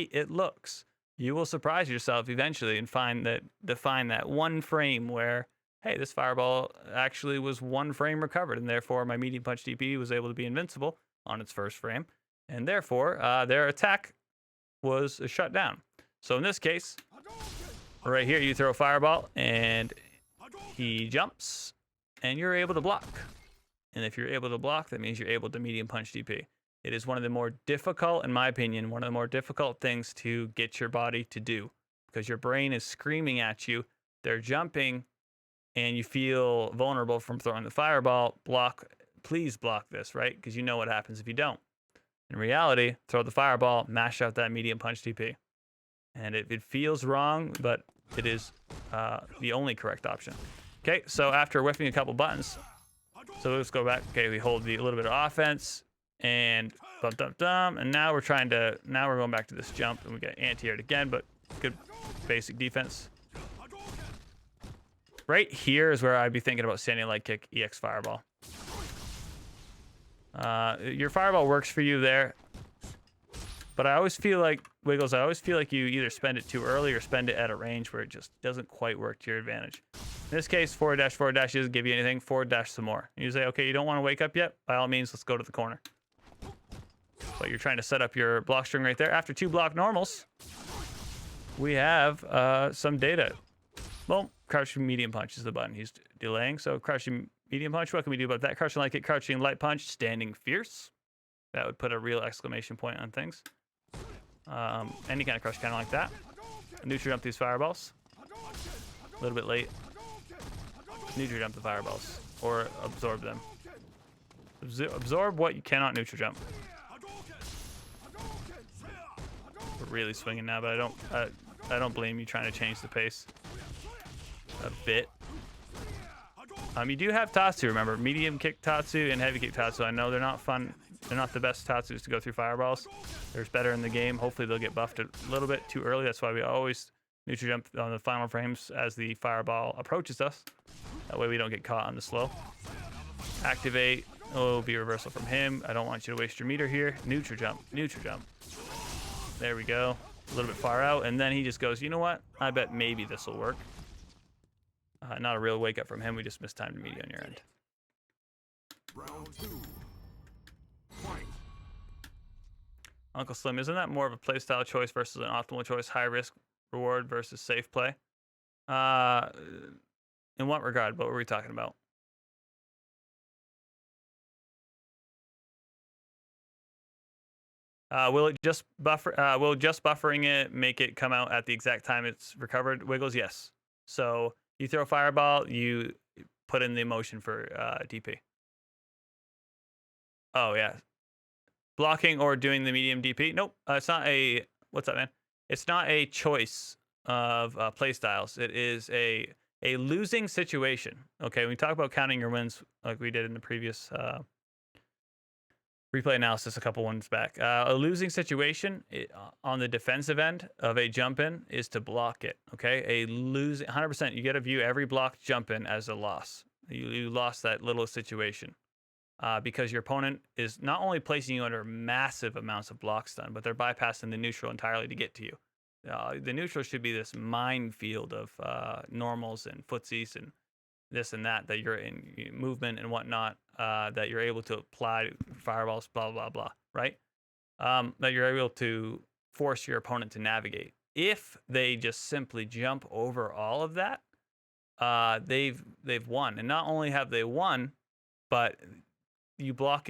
it looks. You will surprise yourself eventually and find that one frame where, hey, this fireball actually was one frame recovered, and therefore my medium punch DP was able to be invincible on its first frame, and therefore their attack was shut down. So in this case, right here, you throw a fireball, and he jumps, and you're able to block. And if you're able to block, that means you're able to medium punch DP. It is one of the more difficult, in my opinion, one of the more difficult things to get your body to do, because your brain is screaming at you. They're jumping, and you feel vulnerable from throwing the fireball. Block, please block this, right? Because you know what happens if you don't. In reality, throw the fireball, mash out that medium punch DP. And it feels wrong, but it is the only correct option. Okay, so after whiffing a couple buttons, so let's go back. Okay, we hold the little bit of offense, and bum dum dum, and now we're going back to this jump, and we get anti-aired again, but good basic defense. Right here is where I'd be thinking about standing light kick, EX fireball. Your fireball works for you there, but I always feel like, Wiggles, you either spend it too early or spend it at a range where it just doesn't quite work to your advantage. In this case, forward dash doesn't give you anything. Forward dash some more. You say, okay, you don't want to wake up yet? By all means, let's go to the corner. But you're trying to set up your block string right there. After 2 block normals, we have some data. Well, crouching medium punch is the button he's delaying. So crouching medium punch, what can we do about that? Crouching light kick, crouching light punch, standing fierce. That would put a real exclamation point on things. Any kind of crush kind of like that. Neutral jump these fireballs. A little bit late. Neutral jump the fireballs, or absorb them. Absorb what you cannot neutral jump. We're really swinging now, but I don't blame you trying to change the pace a bit. You do have Tatsu, remember, medium kick Tatsu and heavy kick Tatsu. I know they're not fun. They're not the best Tatsus to go through fireballs. There's better in the game. Hopefully they'll get buffed a little bit too early. That's why we always neutral jump on the final frames as the fireball approaches us. That way we don't get caught on the slow. Activate. Oh, be reversal from him. I don't want you to waste your meter here. Neutral jump. Neutral jump. There we go. A little bit far out. And then he just goes, you know what? I bet maybe this will work. Not a real wake up from him. We just mistimed the media on your end. Round 2. Fight. Uncle Slim, isn't that more of a playstyle choice versus an optimal choice? High risk reward versus safe play? In what regard? What were we talking about? Will it just buffer? Will just buffering it make it come out at the exact time it's recovered? Wiggles, yes. So you throw a fireball, you put in the motion for DP. Oh yeah, blocking or doing the medium DP. Nope, it's not a. What's up, man? It's not a choice of play styles. It is a losing situation. Okay, when we talk about counting your wins, like we did in the previous replay analysis a couple ones back. A losing situation on the defensive end of a jump in is to block it. Okay, a losing 100%. You got to view every blocked jump in as a loss. You lost that little situation because your opponent is not only placing you under massive amounts of block stun, but they're bypassing the neutral entirely to get to you. The neutral should be this minefield of normals and footsies and this and that you're in movement and whatnot, that you're able to apply fireballs, blah, blah, blah, right? That you're able to force your opponent to navigate. If they just simply jump over all of that, they've won. And not only have they won, but you blocking